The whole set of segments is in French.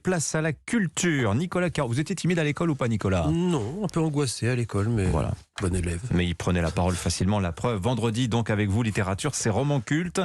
place à la culture. Nicolas Caro, vous étiez timide à l'école ou pas, Nicolas? Non, un peu angoissé à l'école, mais voilà. Bon élève. Mais il prenait la parole facilement, la preuve. Vendredi, donc, avec vous, littérature, c'est roman culte.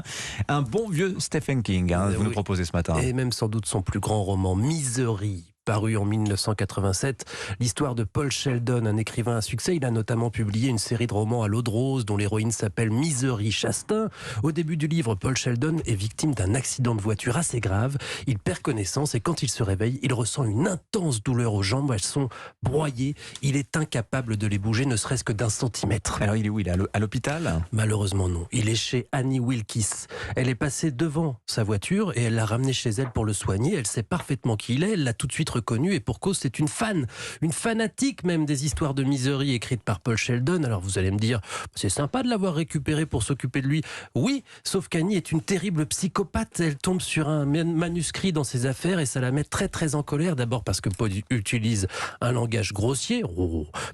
Un bon vieux Stephen King, vous nous proposez ce matin. Et même sans doute son plus grand roman, Misery, paru en 1987. L'histoire de Paul Sheldon, un écrivain à succès. Il a notamment publié une série de romans à l'eau de rose dont l'héroïne s'appelle Misery Chastain. Au début du livre, Paul Sheldon est victime d'un accident de voiture assez grave. Il perd connaissance et quand il se réveille, il ressent une intense douleur aux jambes. Elles sont broyées. Il est incapable de les bouger, ne serait-ce que d'un centimètre. Alors il est où? Il est à l'hôpital? Malheureusement non. Il est chez Annie Wilkes. Elle est passée devant sa voiture et elle l'a ramené chez elle pour le soigner. Elle sait parfaitement qui il est. Elle l'a tout de suite reconnu et pour cause, c'est une fanatique même des histoires de Misery écrites par Paul Sheldon. Alors vous allez me dire, c'est sympa de l'avoir récupéré pour s'occuper de lui. Oui, sauf qu'Annie est une terrible psychopathe. Elle tombe sur un manuscrit dans ses affaires et ça la met très très en colère. D'abord parce que Paul utilise un langage grossier,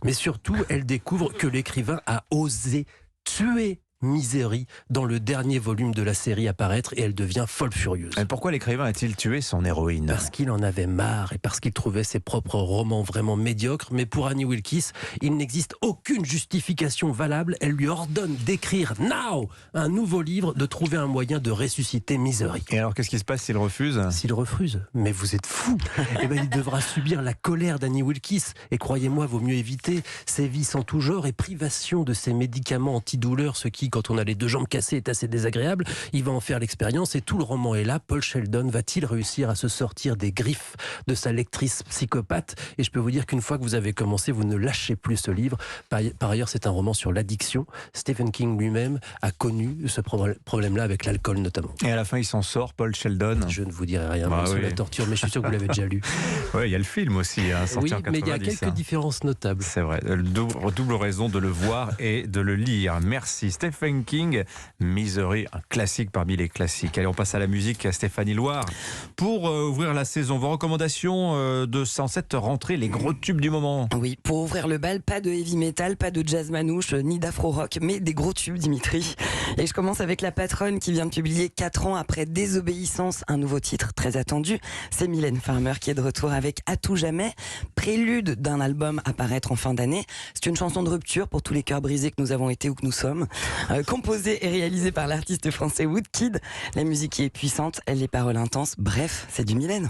mais surtout elle découvre que l'écrivain a osé tuer Misery dans le dernier volume de la série à paraître et elle devient folle furieuse. Et pourquoi l'écrivain a-t-il tué son héroïne? Parce qu'il en avait marre et parce qu'il trouvait ses propres romans vraiment médiocres. Mais pour Annie Wilkes, il n'existe aucune justification valable. Elle lui ordonne d'écrire now un nouveau livre, de trouver un moyen de ressusciter Misery. Et alors qu'est-ce qui se passe s'il refuse? S'il refuse, mais vous êtes fou. Eh ben, il devra subir la colère d'Annie Wilkes. Et croyez-moi, vaut mieux éviter sévices en tout genre et privation de ses médicaments antidouleurs, ce qui, quand on a les deux jambes cassées, est assez désagréable. Il va en faire l'expérience et tout le roman est là. Paul Sheldon va-t-il réussir à se sortir des griffes de sa lectrice psychopathe? Et je peux vous dire qu'une fois que vous avez commencé, vous ne lâchez plus ce livre. Par ailleurs, c'est un roman sur l'addiction. Stephen King lui-même a connu ce problème-là avec l'alcool notamment. Et à la fin, il s'en sort, Paul Sheldon? Je ne vous dirai rien sous la torture, mais je suis sûr que vous l'avez déjà lu. Oui, il y a le film aussi, sorti en 90. Mais il y a quelques différences notables. C'est vrai, double raison de le voir et de le lire. Merci Stephen King, Misery, un classique parmi les classiques. Allez, on passe à la musique, à Stéphanie Loire. Pour ouvrir la saison, vos recommandations de cette rentrée, les gros tubes du moment. Oui, pour ouvrir le bal, pas de heavy metal, pas de jazz manouche, ni d'afro rock, mais des gros tubes, Dimitri. Et je commence avec La Patronne qui vient de publier 4 ans après Désobéissance, un nouveau titre très attendu. C'est Mylène Farmer qui est de retour avec À tout jamais, prélude d'un album à paraître en fin d'année. C'est une chanson de rupture pour tous les cœurs brisés que nous avons été ou que nous sommes. Composée et réalisée par l'artiste français Woodkid. La musique y est puissante, les paroles intenses. Bref, c'est du Mylène.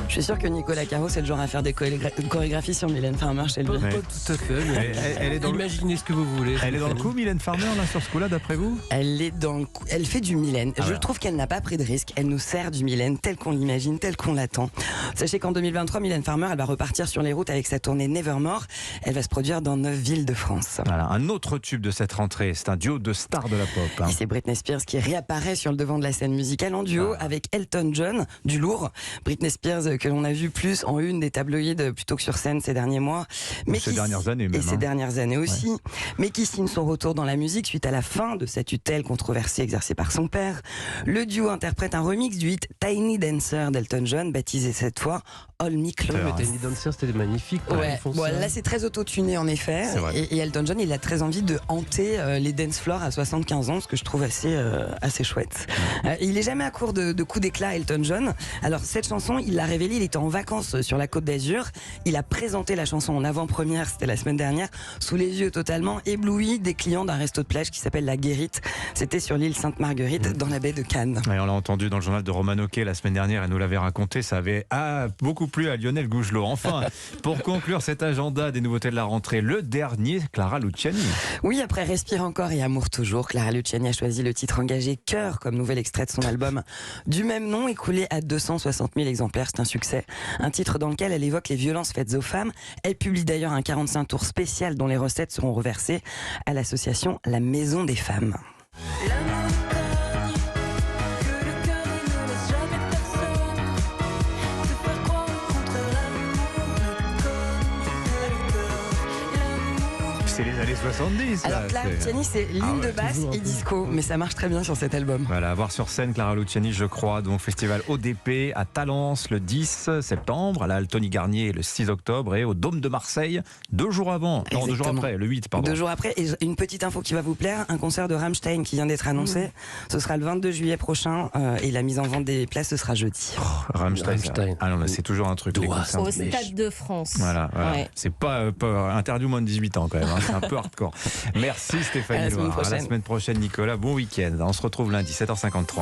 Je suis sûr que Nicolas Caro, c'est le genre à faire des chorégraphies sur Mylène Farmer chez lui. Pas tout à fait. Elle est dans Imaginez ce que vous voulez. Elle est dans le coup, Mylène Farmer, là, sur ce coup-là, d'après vous? Elle est dans le coup. Elle fait du Mylène. Je trouve qu'elle n'a pas pris de risque. Elle nous sert du Mylène tel qu'on l'imagine, tel qu'on l'attend. Sachez qu'en 2023, Mylène Farmer, elle va repartir sur les routes avec sa tournée Nevermore. Elle va se produire dans 9 villes de France. Voilà, un autre tube de cette rentrée, c'est un duo de stars de la pop. Et c'est Britney Spears qui réapparaît sur le devant de la scène musicale en duo avec Elton John, du lourd. Britney Spears que l'on a vu plus en une des tabloïds plutôt que sur scène ces derniers mois. Ces dernières années même. Et ces dernières années aussi. Mais qui signe son retour dans la musique suite à la fin de sa tutelle controversée exercée par son père. Le duo interprète un remix du hit Tiny Dancer d'Elton John, baptisé cette fois All Me Close. Mais Tiny Dancer, c'était magnifique. Bon, là c'est très auto-tuné en effet. Et Elton John, il a très envie de hanter les dance floors à 75 ans, ce que je trouve assez chouette. Il est jamais à court de coups d'éclat, Elton John. Alors cette chanson, il l'a révélée, il était en vacances sur la Côte d'Azur. Il a présenté la chanson en avant-première, c'était la semaine dernière, sous les yeux totalement éblouis des clients d'un resto de plage qui s'appelle La Guérite. C'était sur l'île Sainte-Marguerite, dans la baie de Cannes. Et on l'a entendu dans le journal de Romano Quai la semaine dernière, elle nous l'avait raconté, ça avait beaucoup plu à Lionel Gougelot. Enfin, pour conclure cet agenda des nouveautés de la rentrée, le dernier, Clara Luciani. Oui, après Respire encore et Amour toujours, Clara Luciani a choisi le titre engagé Cœur comme nouvel extrait de son album du même nom, écoulé à 260 000 exemplaires. C'est un succès. Un titre dans lequel elle évoque les violences faites aux femmes. Elle publie d'ailleurs un 45 tours spécial dont les recettes seront reversées à l'association La Maison des Femmes. c'est les années 70. Alors là, Clara c'est- Luciani, c'est ligne Ah ouais, de basse toujours un et peu. disco, mais ça marche très bien sur cet album. Voilà, à voir sur scène Clara Luciani, je crois. Donc, festival ODP à Talence le 10 septembre, à la Tony Garnier le 6 octobre et au Dôme de Marseille 2 jours avant. Non, 2 jours Exactement. après, le 8, pardon. 2 jours après, et une petite info qui va vous plaire, un concert de Rammstein qui vient d'être annoncé. Ce sera le 22 juillet prochain et la mise en vente des places, ce sera jeudi. Rammstein. Rammstein. Ah non, mais c'est toujours un truc. les Doigt. concerts. Au Mais Stade de France. Voilà. Ouais. C'est pas interdit au moins de 18 ans quand même. Hein. C'est un peu hardcore. Merci Stéphanie À la semaine Loire. À la prochaine. semaine prochaine, Nicolas. Bon week-end. On se retrouve lundi, 7h53.